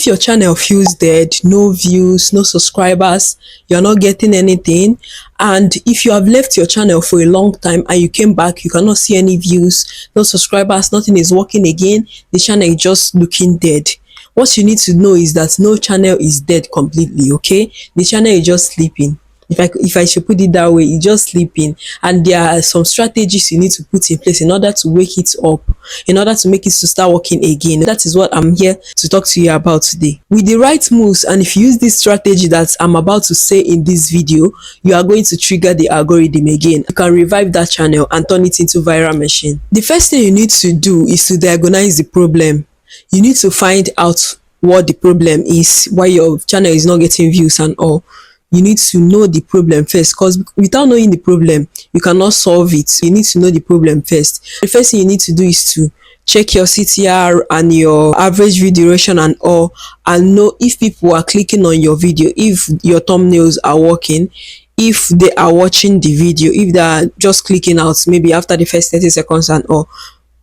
your channel feels dead, no views, no subscribers, you're not getting anything, and if you have left your channel for a long time and you came back, you cannot see any views, no subscribers, nothing is working again, the channel is just looking dead. What you need to know is that no channel is dead completely, okay? The channel is just sleeping. If I should put it that way, it's just sleeping, and there are some strategies you need to put in place in order to wake it up, in order to make it to start working again. That is what I'm here to talk to you about today. With the right moves, and if you use this strategy that I'm about to say in this video, you are going to trigger the algorithm again. You can revive that channel and turn it into viral machine. The first thing you need to do is to diagnose the problem. You need to find out what the problem is, why your channel is not getting views and all. You need to know the problem first, because without knowing the problem, you cannot solve it. You need to know the problem first. The first thing you need to do is to check your CTR and your average view duration and all, and know if people are clicking on your video, if your thumbnails are working, if they are watching the video, if they are just clicking out maybe after the first 30 seconds and all,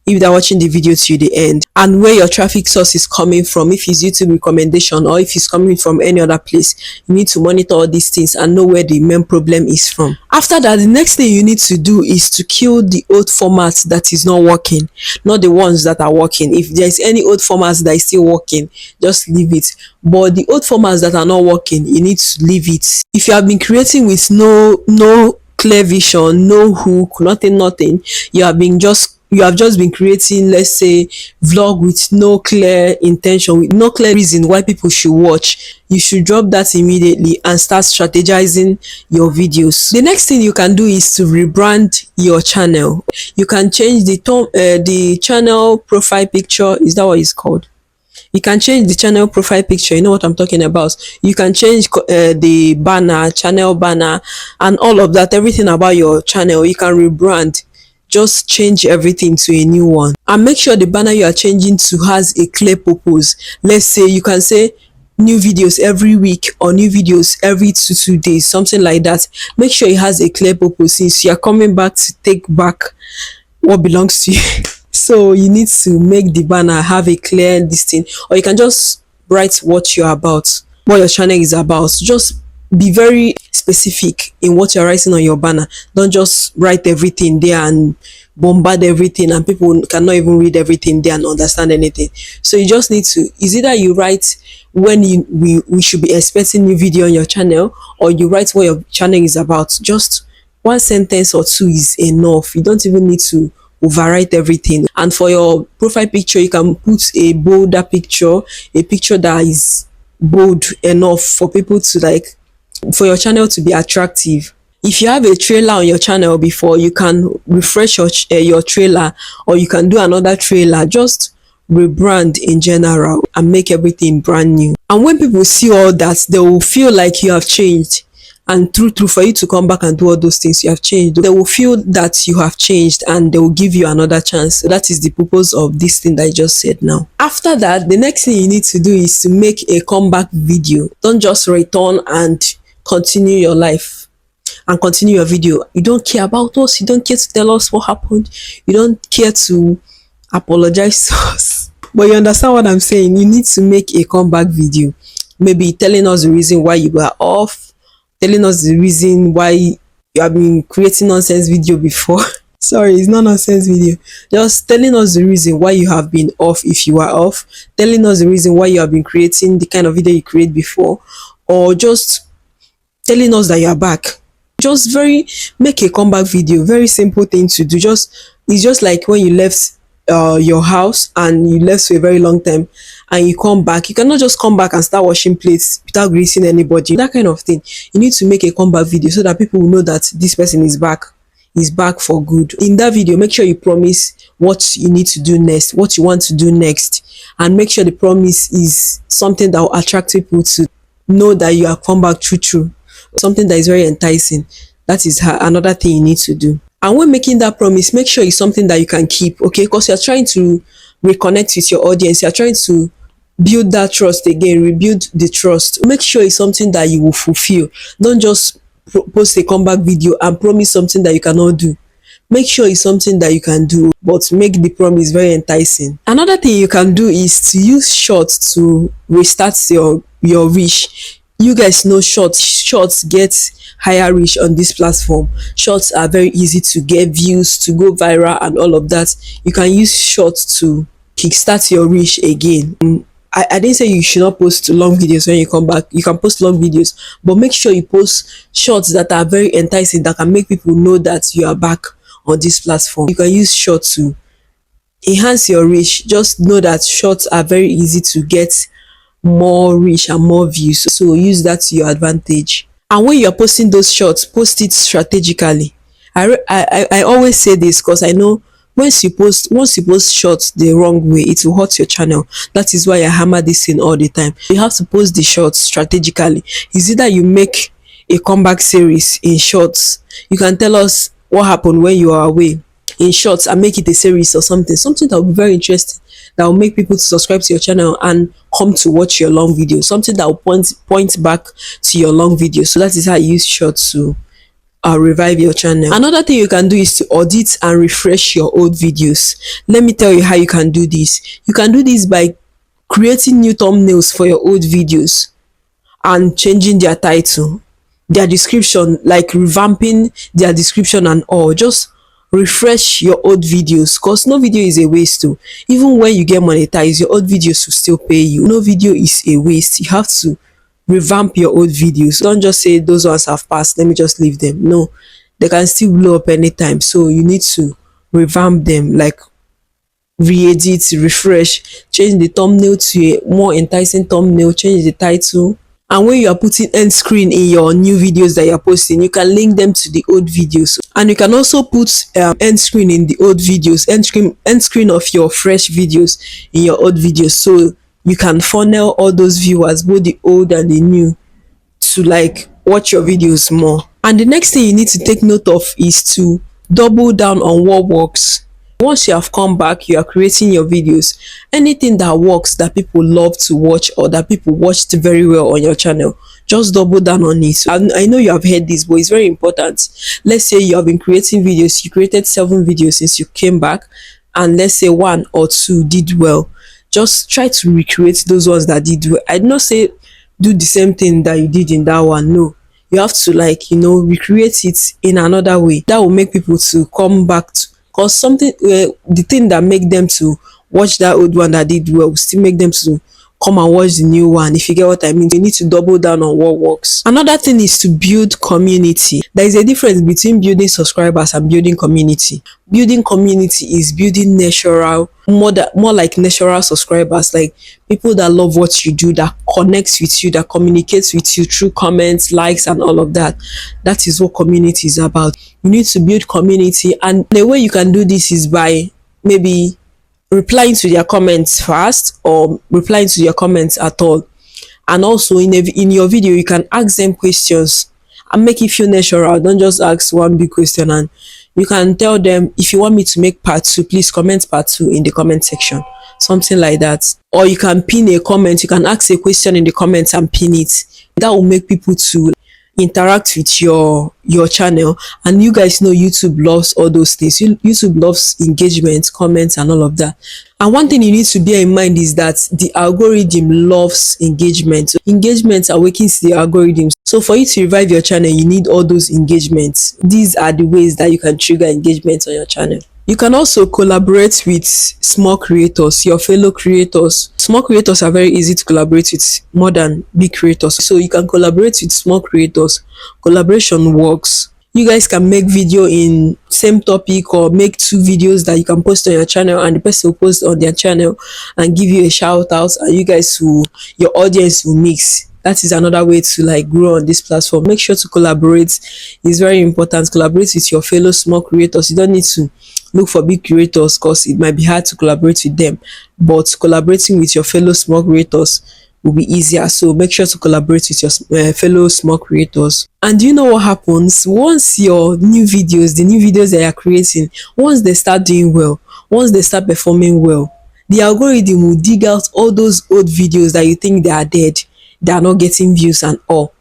if they're watching the video to the end, and where your traffic source is coming from, if it's YouTube recommendation or if it's coming from any other place. You need to monitor all these things and know where the main problem is from. After that, the next thing you need to do is to kill the old formats that is not working, not the ones that are working. If there's any old formats that is still working, just leave it. But the old formats that are not working, you need to leave it. If you have been creating with no clear vision, no hook, nothing, you have just been creating, let's say, vlog with no clear intention, with no clear reason why people should watch, you should drop that immediately and start strategizing your videos. The next thing you can do is to rebrand your channel. You can change the channel profile picture. Is that what it's called? You can change the channel profile picture. You know what I'm talking about. You can change the banner, channel banner, and all of that, everything about your channel. You can rebrand. Just change everything to a new one, and make sure the banner you are changing to has a clear purpose. Let's say you can say new videos every week or new videos every two days, something like that. Make sure it has a clear purpose, since you are coming back to take back what belongs to you. So you need to make the banner have a clear thing, or you can just write what you're about, what your channel is about. Just be very specific in what you're writing on your banner. Don't just write everything there and bombard everything, and people cannot even read everything there and understand anything. So you just need to, is either you write when we should be expecting new video on your channel, or you write what your channel is about. Just one sentence or two is enough. You don't even need to overwrite everything. And for your profile picture, you can put a bolder picture, a picture that is bold enough for people to for your channel to be attractive. If you have a trailer on your channel before, you can refresh your trailer, or you can do another trailer. Just rebrand in general and make everything brand new. And when people see all that, they will feel like you have changed. And through for you to come back and do all those things you have changed, they will feel that you have changed, and they will give you another chance. So that is the purpose of this thing that I just said now. After that, the next thing you need to do is to make a comeback video. Don't just return and continue your life and continue your video. You don't care about us. You don't care to tell us what happened. You don't care to apologize to us. But you understand what I'm saying. You need to make a comeback video, maybe telling us the reason why you were off, telling us the reason why you have been creating nonsense video before. Sorry, it's not nonsense video. Just telling us the reason why you have been off, if you are off, telling us the reason why you have been creating the kind of video you create before, or just telling us that you are back. Just make a comeback video. Very simple thing to do. It's just like when you left your house and you left for a very long time and you come back. You cannot just come back and start washing plates without greeting anybody. That kind of thing. You need to make a comeback video so that people will know that this person is back for good. In that video, make sure you promise what you need to do next, what you want to do next, and make sure the promise is something that will attract people to know that you have come back true. Something that is very enticing. That is another thing you need to do. And when making that promise, make sure it's something that you can keep, okay? Because you're trying to reconnect with your audience. You're trying to build that trust again, rebuild the trust. Make sure it's something that you will fulfill. Don't just post a comeback video and promise something that you cannot do. make sure it's something that you can do, but make the promise very enticing. Another thing you can do is to use shorts to restart your reach. You guys know shorts get higher reach on this platform. Shorts are very easy to get views, to go viral and all of that. You can use shorts to kickstart your reach again. I didn't say you should not post long videos when you come back. You can post long videos, but make sure you post shorts that are very enticing, that can make people know that you are back on this platform. You can use shorts to enhance your reach. Just know that shorts are very easy to get more reach and more views, so use that to your advantage. And when you're posting those shorts, post it strategically. I always say this because I know once you post shorts the wrong way, it will hurt your channel. That is why I hammer this in all the time. You have to post the shorts strategically. Is either you make a comeback series in shorts. You can tell us what happened when you are away in shorts and make it a series or something that will be very interesting, that will make people to subscribe to your channel and come to watch your long video, something that will point back to your long video. So that is how you use shorts to revive your channel. Another thing you can do is to audit and refresh your old videos. Let me tell you how you can do this. You can do this by creating new thumbnails for your old videos and changing their title, their description, like revamping their description and all. Just refresh your old videos, because no video is a waste too. Even when you get monetized, your old videos will still pay you. No video is a waste. You have to revamp your old videos. Don't just say those ones have passed, let me just leave them. No, they can still blow up anytime, so you need to revamp them, like re-edit, refresh, change the thumbnail to a more enticing thumbnail, change the title. And when you are putting end screen in your new videos that you're posting, you can link them to the old videos. And you can also put end screen in the old videos, end screen of your fresh videos in your old videos, so you can funnel all those viewers, both the old and the new, to like watch your videos more. And the next thing you need to take note of is to double down on what works. Once you have come back, you are creating your videos. Anything that works, that people love to watch, or that people watched very well on your channel, just double down on it. And I know you have heard this, but it's very important. Let's say you have been creating videos, you created 7 videos since you came back, and let's say 1 or 2 did well. Just try to recreate those ones that did well. I did not say do the same thing that you did in that one. No, you have to, like, recreate it in another way. That will make people to come back to, because something the thing that make them to watch that old one that did well will still make them to come and watch the new one. If you get what I mean, you need to double down on what works. Another thing is to build community. There is a difference between building subscribers and building community. Building community is building natural, more like natural subscribers, like people that love what you do, that connects with you, that communicates with you through comments, likes and all of that. That is what community is about. You need to build community, and the way you can do this is by maybe replying to their comments fast, or replying to their comments at all. And also in your video, you can ask them questions and make it feel natural. Don't just ask one big question. And you can tell them, if you want me to make part 2, please comment part 2 in the comment section, something like that. Or you can pin a comment. You can ask a question in the comments and pin it. That will make people to interact with your channel. And you guys know YouTube loves all those things. YouTube loves engagement, comments and all of that. And one thing you need to bear in mind is that the algorithm loves engagement. So engagement awakens the algorithm. So for you to revive your channel, you need all those engagements. These are the ways that you can trigger engagement on your channel. You can also collaborate with small creators, your fellow creators. Small creators are very easy to collaborate with more than big creators. So you can collaborate with small creators. Collaboration works. You guys can make video in same topic, or make 2 videos that you can post on your channel, and the person will post on their channel and give you a shout out, and your audience will mix. That is another way to like grow on this platform. Make sure to collaborate. It's very important. Collaborate with your fellow small creators. You don't need to look for big creators, because it might be hard to collaborate with them, but collaborating with your fellow small creators will be easier. So make sure to collaborate with your fellow small creators. And do you know what happens once your the new videos that you're creating, once they start doing well, once they start performing well, the algorithm will dig out all those old videos that you think they are dead, they are not getting views and all.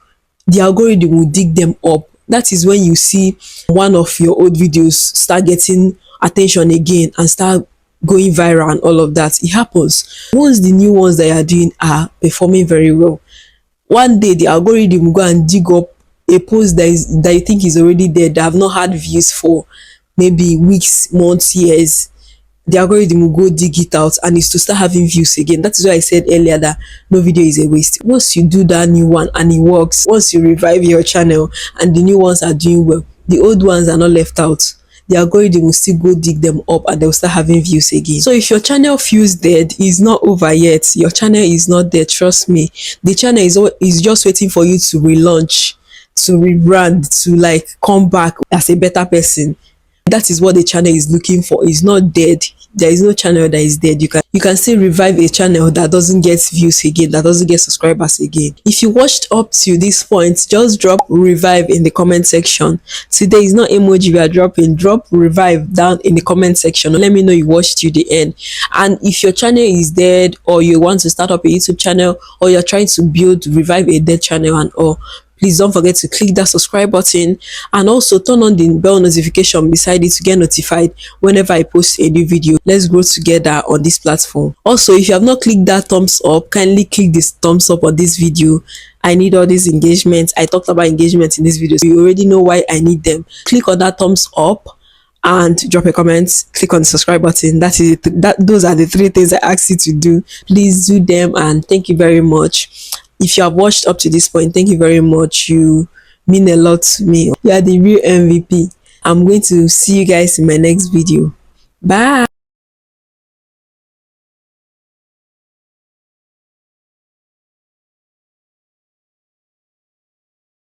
The algorithm will dig them up that is when you see one of your old videos start getting attention again and start going viral and all of that. It happens once the new ones that you are doing are performing very well. One day the algorithm will go and dig up a post that you think is already there, that have not had views for maybe weeks, months, years. The algorithm will go dig it out and it's to start having views again. That is why I said earlier that no video is a waste. Once you do that new one and it works, once you revive your channel and the new ones are doing well, the old ones are not left out. The algorithm will still go dig them up and they'll start having views again. So if your channel feels dead, it's not over yet. Your channel is not dead, trust me. The channel is just waiting for you to relaunch, to rebrand, to like come back as a better person. That is what the channel is looking for. It's not dead. There is no channel that is dead. You can still revive a channel that doesn't get views again, that doesn't get subscribers again. If you watched up to this point, just drop revive in the comment section. Today is not emoji we are dropping. Drop revive down in the comment section. Let me know you watched to the end. And if your channel is dead, or you want to start up a YouTube channel, or you're trying to revive a dead channel and all, please don't forget to click that subscribe button and also turn on the bell notification beside it to get notified whenever I post a new video. Let's grow together on this platform. Also, if you have not clicked that thumbs up, kindly click this thumbs up on this video. I need all these engagements. I talked about engagement in this video, so you already know why I need them. Click on that thumbs up and drop a comment. Click on the subscribe button. Those are the three things I asked you to do. Please do them, and thank you very much. If you have watched up to this point, thank you very much. You mean a lot to me. You are the real MVP. I'm going to see you guys in my next video. Bye.